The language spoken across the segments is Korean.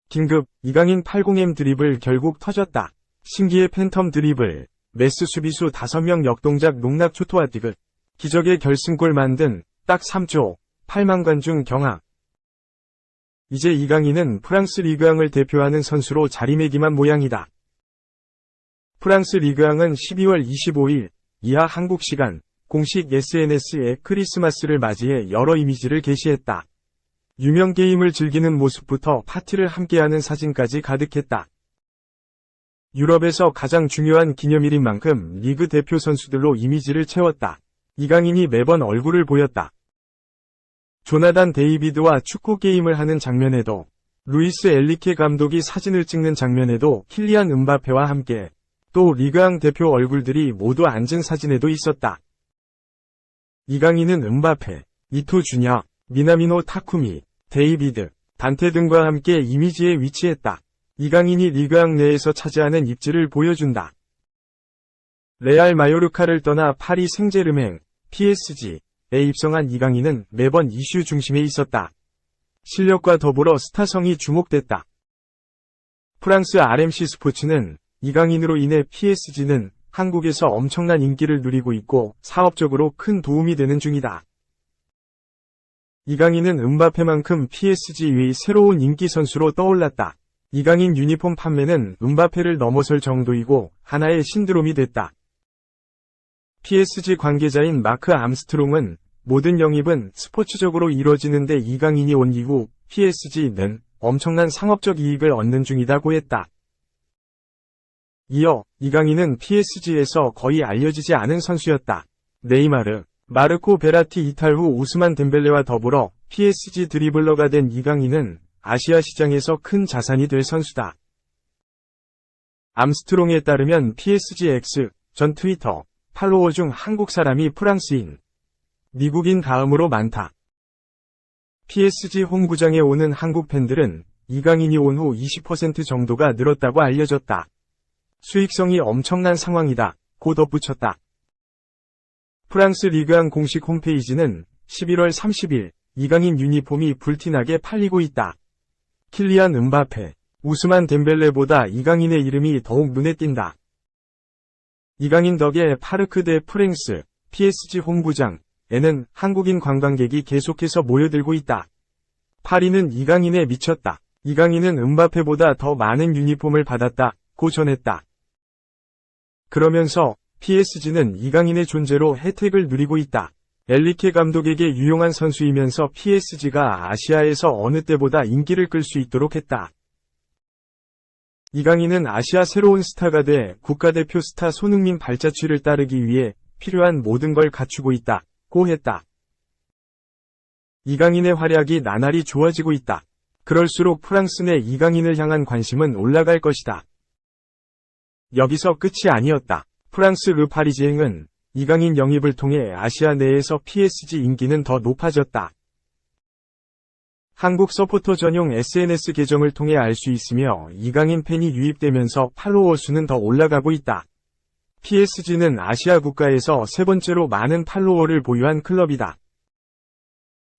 긴급 이강인 80M 드리블 결국 터졌다. 신기의 팬텀 드리블, 메스 수비수 5명 역동작 농락 초토화 디귿. 기적의 결승골 만든 딱 3조, 8만 관중 경악. 이제 이강인은 프랑스 리그앙을 대표하는 선수로 자리매김한 모양이다. 프랑스 리그앙은 12월 25일 이하 한국 시간 공식 SNS에 크리스마스를 맞이해 여러 이미지를 게시했다. 유명 게임을 즐기는 모습부터 파티를 함께하는 사진까지 가득했다. 유럽에서 가장 중요한 기념일인 만큼 리그 대표 선수들로 이미지를 채웠다. 이강인이 매번 얼굴을 보였다. 조나단 데이비드와 축구 게임을 하는 장면에도, 루이스 엘리케 감독이 사진을 찍는 장면에도 킬리안 음바페와 함께, 또 리그앙 대표 얼굴들이 모두 앉은 사진에도 있었다. 이강인은 음바페, 이토 주냐, 미나미노 타쿠미, 데이비드, 단테 등과 함께 이미지에 위치했다. 이강인이 리그앙 내에서 차지하는 입지를 보여준다. 레알 마요르카를 떠나 파리 생제르맹, PSG에 입성한 이강인은 매번 이슈 중심에 있었다. 실력과 더불어 스타성이 주목됐다. 프랑스 RMC 스포츠는 이강인으로 인해 PSG는 한국에서 엄청난 인기를 누리고 있고 사업적으로 큰 도움이 되는 중이다. 이강인은 음바페만큼 PSG의 새로운 인기 선수로 떠올랐다. 이강인 유니폼 판매는 음바페를 넘어설 정도이고 하나의 신드롬이 됐다. PSG 관계자인 마크 암스트롱은 모든 영입은 스포츠적으로 이뤄지는데 이강인이 온 이후 PSG는 엄청난 상업적 이익을 얻는 중이다고 했다. 이어 이강인은 PSG에서 거의 알려지지 않은 선수였다. 네이마르, 마르코 베라티 이탈 후 오스만 덴벨레와 더불어 PSG 드리블러가 된 이강인은 아시아 시장에서 큰 자산이 될 선수다. 암스트롱에 따르면 PSGX 전 트위터 팔로워 중 한국 사람이 프랑스인, 미국인 다음으로 많다. PSG 홈구장에 오는 한국 팬들은 이강인이 온 후 20% 정도가 늘었다고 알려졌다. 수익성이 엄청난 상황이다. 고 덧붙였다. 프랑스 리그앙 공식 홈페이지는 11월 30일 이강인 유니폼이 불티나게 팔리고 있다. 킬리안 음바페, 우스만 덴벨레보다 이강인의 이름이 더욱 눈에 띈다. 이강인 덕에 파르크 데 프랭스, PSG 홈구장에는 한국인 관광객이 계속해서 모여들고 있다. 파리는 이강인에 미쳤다. 이강인은 음바페보다 더 많은 유니폼을 받았다. 고 전했다. 그러면서 PSG는 이강인의 존재로 혜택을 누리고 있다. 엘리케 감독에게 유용한 선수이면서 PSG가 아시아에서 어느 때보다 인기를 끌 수 있도록 했다. 이강인은 아시아 새로운 스타가 돼 국가대표 스타 손흥민 발자취를 따르기 위해 필요한 모든 걸 갖추고 있다. 고 했다. 이강인의 활약이 나날이 좋아지고 있다. 그럴수록 프랑스 내 이강인을 향한 관심은 올라갈 것이다. 여기서 끝이 아니었다. 프랑스 르 파리지앵은 이강인 영입을 통해 아시아 내에서 PSG 인기는 더 높아졌다. 한국 서포터 전용 SNS 계정을 통해 알 수 있으며 이강인 팬이 유입되면서 팔로워 수는 더 올라가고 있다. PSG는 아시아 국가에서 세 번째로 많은 팔로워를 보유한 클럽이다.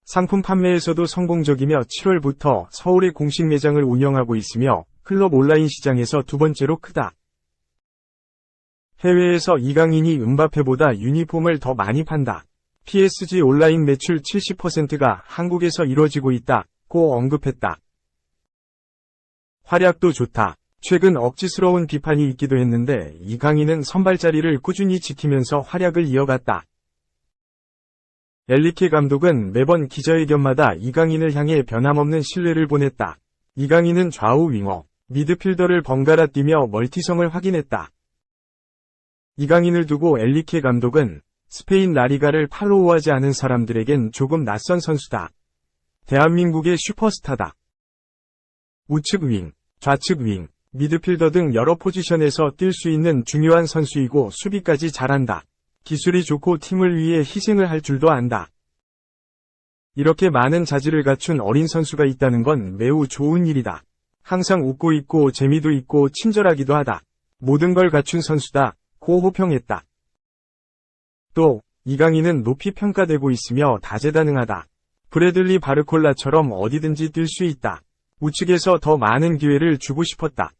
상품 판매에서도 성공적이며 7월부터 서울에 공식 매장을 운영하고 있으며 클럽 온라인 시장에서 두 번째로 크다. 해외에서 이강인이 음바페보다 유니폼을 더 많이 판다. PSG 온라인 매출 70%가 한국에서 이뤄지고 있다. 고 언급했다. 활약도 좋다. 최근 억지스러운 비판이 있기도 했는데 이강인은 선발 자리를 꾸준히 지키면서 활약을 이어갔다. 엘리케 감독은 매번 기자회견마다 이강인을 향해 변함없는 신뢰를 보냈다. 이강인은 좌우 윙어, 미드필더를 번갈아 뛰며 멀티성을 확인했다. 이강인을 두고 엘리케 감독은 스페인 라리가를 팔로우하지 않은 사람들에겐 조금 낯선 선수다. 대한민국의 슈퍼스타다. 우측 윙, 좌측 윙, 미드필더 등 여러 포지션에서 뛸 수 있는 중요한 선수이고 수비까지 잘한다. 기술이 좋고 팀을 위해 희생을 할 줄도 안다. 이렇게 많은 자질을 갖춘 어린 선수가 있다는 건 매우 좋은 일이다. 항상 웃고 있고 재미도 있고 친절하기도 하다. 모든 걸 갖춘 선수다. 고 호평했다. 또 이강인은 높이 평가되고 있으며 다재다능하다. 브래들리 바르콜라처럼 어디든지 뛸 수 있다. 우측에서 더 많은 기회를 주고 싶었다.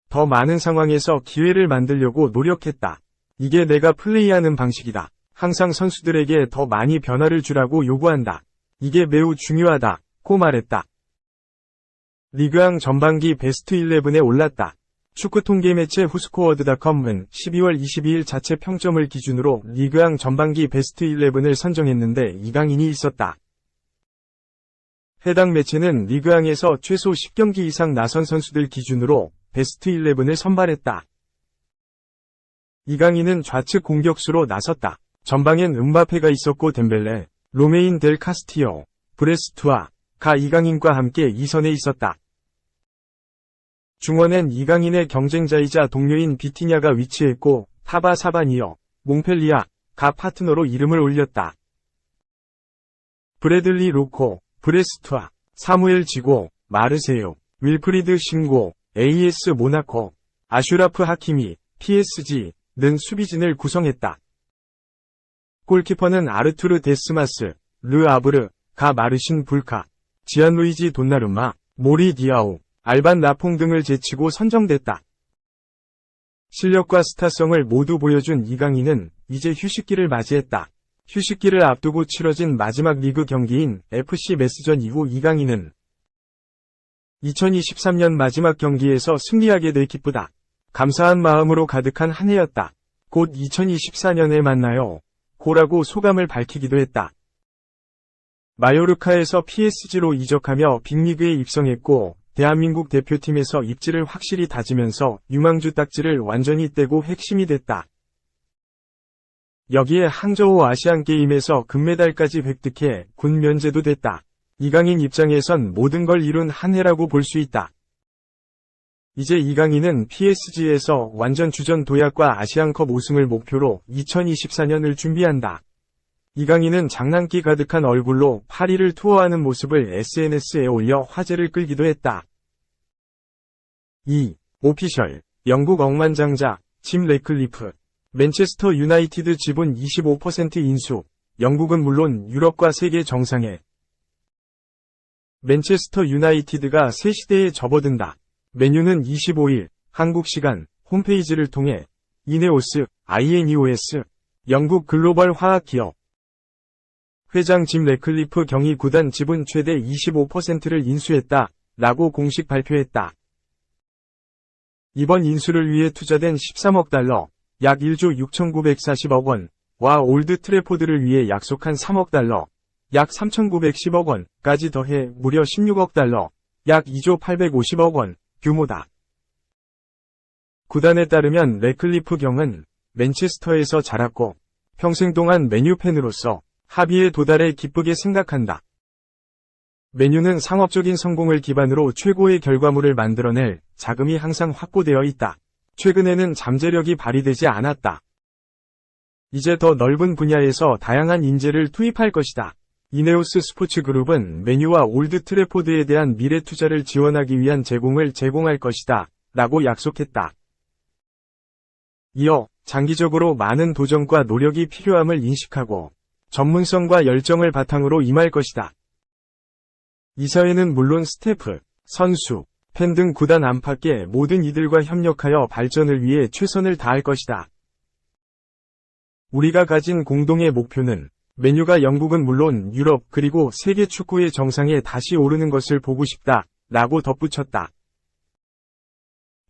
더 많은 상황에서 기회를 만들려고 노력했다. 이게 내가 플레이하는 방식이다. 항상 선수들에게 더 많이 변화를 주라고 요구한다. 이게 매우 중요하다. 고 말했다. 리그왕 전반기 베스트 11에 올랐다. 축구 통계 매체 후스코어드닷컴은 12월 22일 자체 평점을 기준으로 리그왕 전반기 베스트 11을 선정했는데 이강인이 있었다. 해당 매체는 리그왕에서 최소 10경기 이상 나선 선수들 기준으로 베스트 11을 선발했다. 이강인은 좌측 공격수로 나섰다. 전방엔 음바페가 있었고 덴벨레, 로메인 델 카스티오, 브레스투아, 이강인과 함께 2선에 있었다. 중원엔 이강인의 경쟁자이자 동료인 비티냐가 위치했고 타바 사바니어, 몽펠리아, 파트너로 이름을 올렸다. 브래들리 로코, 브레스투아, 사무엘 지고, 마르세유, 윌프리드 싱고, AS 모나코, 아슈라프 하키미, PSG는 수비진을 구성했다. 골키퍼는 아르투르 데스마스, 르 아브르, 마르신 불카, 지안루이지 돈나루마, 모리 디아우, 알반 라퐁 등을 제치고 선정됐다. 실력과 스타성을 모두 보여준 이강인은 이제 휴식기를 맞이했다. 휴식기를 앞두고 치러진 마지막 리그 경기인 FC 메스전 이후 이강인은 2023년 마지막 경기에서 승리하게 돼 기쁘다. 감사한 마음으로 가득한 한 해였다. 곧 2024년에 만나요. 고라고 소감을 밝히기도 했다. 마요르카에서 PSG로 이적하며 빅리그에 입성했고 대한민국 대표팀에서 입지를 확실히 다지면서 유망주 딱지를 완전히 떼고 핵심이 됐다. 여기에 항저우 아시안게임에서 금메달까지 획득해 군 면제도 됐다. 이강인 입장에선 모든 걸 이룬 한 해라고 볼 수 있다. 이제 이강인은 PSG에서 완전 주전 도약과 아시안컵 우승을 목표로 2024년을 준비한다. 이강인은 장난기 가득한 얼굴로 파리를 투어하는 모습을 SNS에 올려 화제를 끌기도 했다. 오피셜, 영국 억만장자, 짐 레클리프, 맨체스터 유나이티드 지분 25% 인수, 영국은 물론 유럽과 세계 정상에 맨체스터 유나이티드가 새 시대에 접어든다. 맨유는 25일 한국 시간 홈페이지를 통해 이네오스, INEOS, 영국 글로벌 화학 기업 회장 짐 레클리프 경위 구단 지분 최대 25%를 인수했다. 라고 공식 발표했다. 이번 인수를 위해 투자된 13억 달러, 약 1조 6,940억 원와 올드 트래포드를 위해 약속한 3억 달러, 약 3,910억 원까지 더해 무려 16억 달러, 약 2조 850억 원 규모다. 구단에 따르면 레클리프 경은 맨체스터에서 자랐고 평생 동안 맨유 팬으로서 합의에 도달해 기쁘게 생각한다. 맨유는 상업적인 성공을 기반으로 최고의 결과물을 만들어낼 자금이 항상 확보되어 있다. 최근에는 잠재력이 발휘되지 않았다. 이제 더 넓은 분야에서 다양한 인재를 투입할 것이다. 이네오스 스포츠그룹은 맨유와 올드 트래포드에 대한 미래 투자를 지원하기 위한 제공을 제공할 것이다. 라고 약속했다. 이어 장기적으로 많은 도전과 노력이 필요함을 인식하고 전문성과 열정을 바탕으로 임할 것이다. 이사회는 물론 스태프, 선수, 팬 등 구단 안팎의 모든 이들과 협력하여 발전을 위해 최선을 다할 것이다. 우리가 가진 공동의 목표는 맨유가 영국은 물론 유럽 그리고 세계 축구의 정상에 다시 오르는 것을 보고 싶다. 라고 덧붙였다.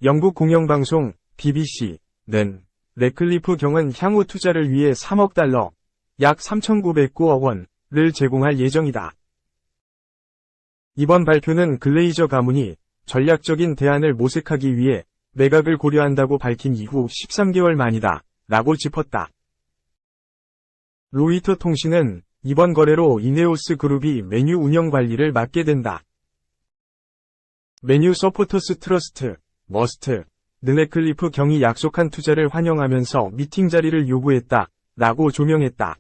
영국 공영방송 BBC는 레클리프 경은 향후 투자를 위해 3억 달러, 약 3,909억 원을 제공할 예정이다. 이번 발표는 글레이저 가문이 전략적인 대안을 모색하기 위해 매각을 고려한다고 밝힌 이후 13개월 만이다. 라고 짚었다. 로이터 통신은 이번 거래로 이네오스 그룹이 맨유 운영 관리를 맡게 된다. 맨유 서포터스 트러스트, 머스트, 레클리프 경이 약속한 투자를 환영하면서 미팅 자리를 요구했다. 라고 조명했다.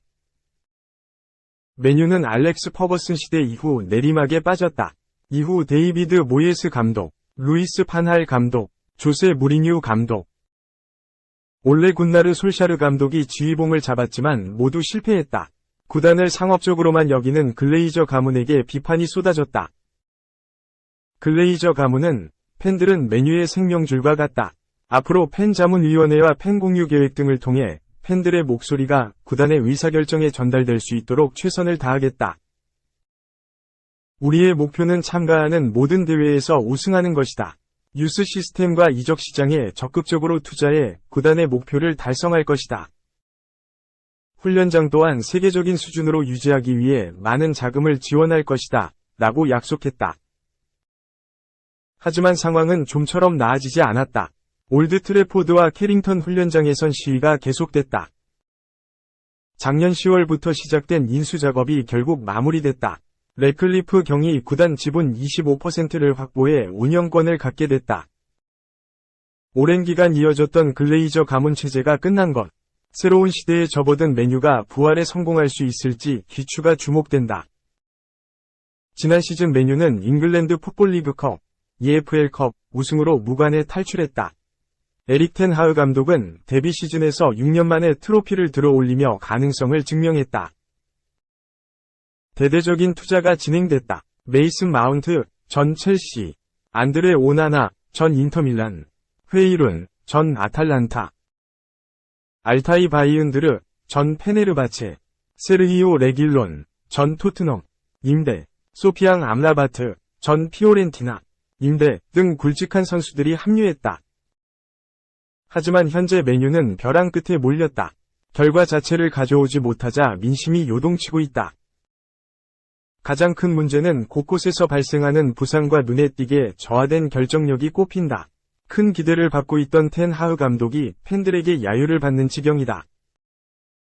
맨유는 알렉스 퍼거슨 시대 이후 내리막에 빠졌다. 이후 데이비드 모예스 감독, 루이스 판할 감독, 조세 무리뉴 감독, 올레 군나르 솔샤르 감독이 지휘봉을 잡았지만 모두 실패했다. 구단을 상업적으로만 여기는 글레이저 가문에게 비판이 쏟아졌다. 글레이저 가문은 팬들은 맨유의 생명줄과 같다. 앞으로 팬자문위원회와 팬공유 계획 등을 통해 팬들의 목소리가 구단의 의사결정에 전달될 수 있도록 최선을 다하겠다. 우리의 목표는 참가하는 모든 대회에서 우승하는 것이다. 유스 시스템과 이적 시장에 적극적으로 투자해 구단의 목표를 달성할 것이다. 훈련장 또한 세계적인 수준으로 유지하기 위해 많은 자금을 지원할 것이다. 라고 약속했다. 하지만 상황은 좀처럼 나아지지 않았다. 올드 트래포드와 캐링턴 훈련장에선 시위가 계속됐다. 작년 10월부터 시작된 인수 작업이 결국 마무리됐다. 래클리프 경이 구단 지분 25%를 확보해 운영권을 갖게 됐다. 오랜 기간 이어졌던 글레이저 가문 체제가 끝난 것. 새로운 시대에 접어든 맨유가 부활에 성공할 수 있을지 귀추가 주목된다. 지난 시즌 맨유는 잉글랜드 풋볼리그컵, EFL컵 우승으로 무관에 탈출했다. 에릭 텐 하흐 감독은 데뷔 시즌에서 6년 만에 트로피를 들어올리며 가능성을 증명했다. 대대적인 투자가 진행됐다. 메이슨 마운트, 전 첼시, 안드레 오나나, 전 인터밀란, 회이룬, 전 아탈란타, 알타이 바이은드르, 전 페네르바체, 세르히오 레길론, 전 토트넘, 임대, 소피앙 암라바트, 전 피오렌티나, 임대 등 굵직한 선수들이 합류했다. 하지만 현재 맨유는 벼랑 끝에 몰렸다. 결과 자체를 가져오지 못하자 민심이 요동치고 있다. 가장 큰 문제는 곳곳에서 발생하는 부상과 눈에 띄게 저하된 결정력이 꼽힌다. 큰 기대를 받고 있던 텐 하흐 감독이 팬들에게 야유를 받는 지경이다.